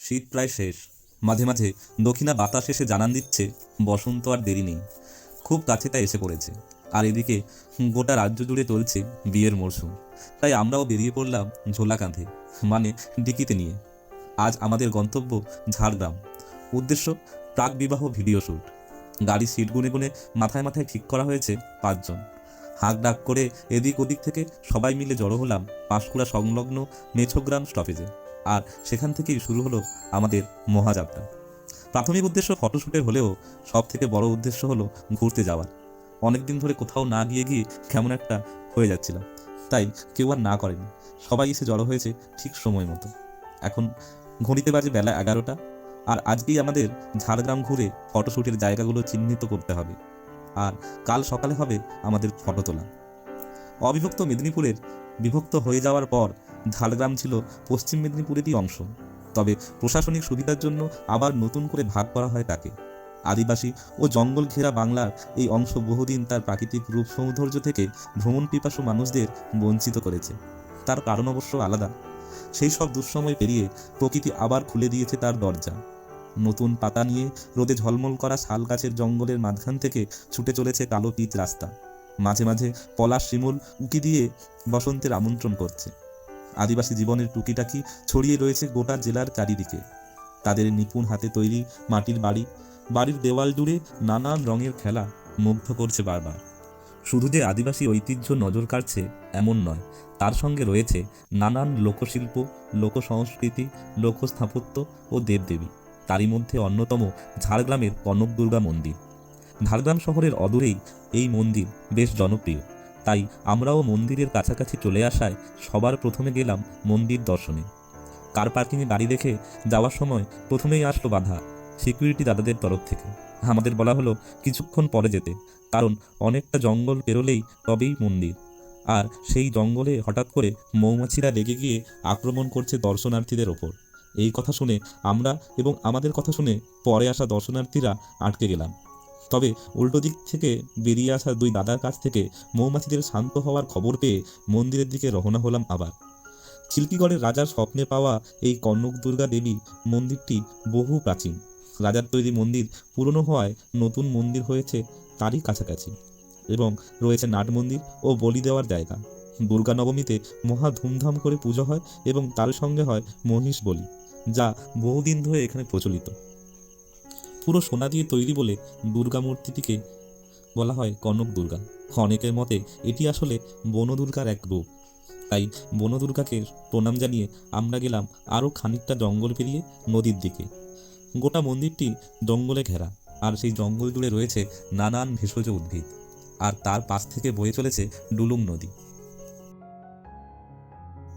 শীত প্রায় শেষ। মাঝে মাঝে দক্ষিণা বাতাস এসে জানান দিচ্ছে বসন্ত আর দেরি নেই, খুব কাছেটা এসে পড়েছে। আর এদিকে গোটা রাজ্য জুড়ে চলছে বিয়ের মরশুম। তাই আমরাও বেরিয়ে পড়লাম ঝোলা কাঁধে, মানে ডিকিতে নিয়ে। আজ আমাদের গন্তব্য ঝাড়গ্রাম। উদ্দেশ্য প্রাক বিবাহ ভিডিও শ্যুট। গাড়ির সিট গুনে গুনে মাথায় মাথায় ঠিক করা হয়েছে 5 জন। হাঁক ডাক করে এদিক ওদিক থেকে সবাই মিলে জড়ো হলাম পাঁশকুড়া সংলগ্ন মেছোগ্রাম স্টপেজে। আর সেখান থেকেই শুরু হলো আমাদের মহাযাত্রা। প্রাথমিক উদ্দেশ্য ফটোশ্যুটের হলেও সব থেকে বড় উদ্দেশ্য হলো ঘুরতে যাওয়ার। অনেকদিন ধরে কোথাও না গিয়ে কেমন একটা হয়ে যাচ্ছিলাম, তাই কেউ আর না করেনি। সবাই এসে জড়ো হয়েছে ঠিক সময় মতো। এখন ঘড়িতে বাজে বেলা 11টা। আর আজকেই আমাদের ঝাড়গ্রাম ঘুরে ফটোশ্যুটের জায়গাগুলো চিহ্নিত করতে হবে। আর কাল সকালে হবে আমাদের ফটো তোলা। অবিভক্ত মেদিনীপুরের বিভক্ত হয়ে যাওয়ার পর ঝাড়গ্রাম ছিল পশ্চিম মেদিনীপুরেরই অংশ। তবে প্রশাসনিক সুবিধার জন্য আবার নতুন করে ভাগ করা হয় তাকে। আদিবাসী ও জঙ্গল ঘেরা বাংলার এই অংশ বহুদিন তার প্রাকৃতিক রূপ সৌন্দর্য থেকে ভ্রমণ পিপাসু মানুষদের বঞ্চিত করেছে। তার কারণ অবশ্য আলাদা। সেই সব দুঃসময় পেরিয়ে প্রকৃতি আবার খুলে দিয়েছে তার দরজা। নতুন পাতা নিয়ে রোদে ঝলমল করা শাল গাছের জঙ্গলের মাঝখান থেকে ছুটে চলেছে কালো পিচ রাস্তা। মাঝে মাঝে পলাশ শিমুল উকি দিয়ে বসন্তের আমন্ত্রণ করছে। আদিবাসী জীবনের টুকিটাকি ছড়িয়ে রয়েছে গোটা জেলার চারিদিকে। তাদের নিপুণ হাতে তৈরি মাটির বাড়ি, বাড়ির দেওয়াল জুড়ে নানান রঙের খেলা মুগ্ধ করছে বারবার। শুধু যে আদিবাসী ঐতিহ্য নজর কাড়ছে এমন নয়, তার সঙ্গে রয়েছে নানান লোকশিল্প, লোকসংস্কৃতি, লোকস্থাপত্য ও দেবদেবী। তারই মধ্যে অন্যতম ঝাড়গ্রামের কনক দুর্গা মন্দির। ঝাড়গ্রাম শহরের অদূরেই এই মন্দির বেশ জনপ্রিয়। তাই আমরাও মন্দিরের কাছাকাছি চলে আসায় সবার প্রথমে গেলাম মন্দির দর্শনে। কার পার্কিংয়ে গাড়ি রেখে যাওয়ার সময় প্রথমেই আসলো বাধা সিকিউরিটি দাদাদের তরফ থেকে। আমাদের বলা হলো কিছুক্ষণ পরে যেতে, কারণ অনেকটা জঙ্গল পেরোলেই তবেই মন্দির। আর সেই জঙ্গলে হঠাৎ করে মৌমাছিরা লেগে গিয়ে আক্রমণ করছে দর্শনার্থীদের ওপর। এই কথা শুনে আমরা এবং আমাদের কথা শুনে পরে আসা দর্শনার্থীরা আটকে গেলাম। তবে উল্টো দিক থেকে বেরিয়ে আসা 2 দাদার কাছ থেকে মৌমাছিদের শান্ত হওয়ার খবর পেয়ে মন্দিরের দিকে রওনা হলাম আবার। চিল্কিগড়ের রাজার স্বপ্নে পাওয়া এই কনক দুর্গা দেবী মন্দিরটি বহু প্রাচীন। রাজার তৈরি মন্দির পুরনো হওয়ায় নতুন মন্দির হয়েছে তারই কাছাকাছি। এবং রয়েছে নাট মন্দির ও বলি দেওয়ার জায়গা। দুর্গা নবমীতে মহা ধুমধাম করে পুজো হয় এবং তার সঙ্গে হয় মহিষ বলি, যা বহুদিন ধরে এখানে প্রচলিত। পুরো সোনা দিয়ে তৈরি বলে দুর্গা মূর্তিটিকে বলা হয় কনক দুর্গা। অনেকের মতে এটি আসলে বনদুর্গার এক রূপ। তাই বনদুর্গাকে প্রণাম জানিয়ে আমরা গেলাম আরও খানিকটা জঙ্গল পেরিয়ে নদীর দিকে। গোটা মন্দিরটি জঙ্গলে ঘেরা, আর সেই জঙ্গল জুড়ে রয়েছে নানান ভেষজ উদ্ভিদ। আর তার পাশ থেকে বয়ে চলেছে ডুলুং নদী।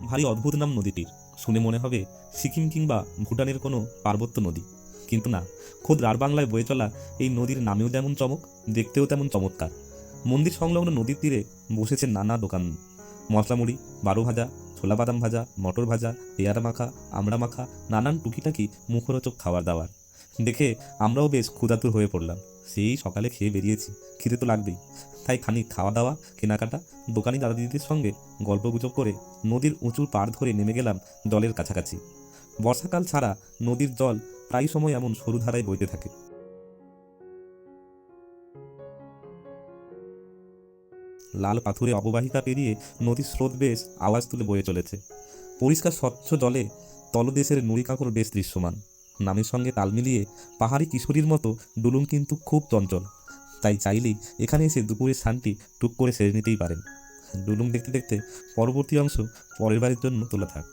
ভারী অদ্ভুত নাম নদীটির। শুনে মনে হবে সিকিম কিংবা ভুটানের কোনো পার্বত্য নদী, কিন্তু না, খোদ রাঢ়বাংলায় বয়ে চলা এই নদীর নামেও যেমন চমক, দেখতেও তেমন চমৎকার। মন্দির সংলগ্ন নদীর তীরে বসেছে নানা দোকান। মশলামুড়ি, বারো ভাজা, ছোলা বাদাম ভাজা, মটর ভাজা, পেয়ারা মাখা, আমড়া মাখা, নানান টুকিটাকি মুখরোচক খাবার দাবার দেখে আমরাও বেশ ক্ষুধাতুর হয়ে পড়লাম। সেই সকালে খেয়ে বেরিয়েছি, খিদে তো লাগবেই। তাই খানিক খাওয়া দাওয়া, কেনাকাটা, দোকানি দাদা দিদির সঙ্গে গল্পগুজব করে নদীর উঁচু পাড় ধরে নেমে গেলাম জলের কাছাকাছি। বর্ষাকাল ছাড়া নদীর জল প্রায় সময় এমন সরু ধারায় বইতে থাকে। লাল পাথুরে অববাহিকা পেরিয়ে নদীর স্রোত বেশ আওয়াজ তুলে বয়ে চলেছে। পরিষ্কার স্বচ্ছ জলে তলদেশের নুড়ি কাঁকড় বেশ দৃশ্যমান। নামের সঙ্গে তাল মিলিয়ে পাহাড়ি কিশোরীর মতো ডুলুং কিন্তু খুব চঞ্চল। তাই চাইলেই এখানে এসে দুপুরের শান্তি টুক করে সেরে নিতেই পারেন। ডুলুং দেখতে দেখতে পরবর্তী অংশ পরের বারের জন্য তোলা থাক।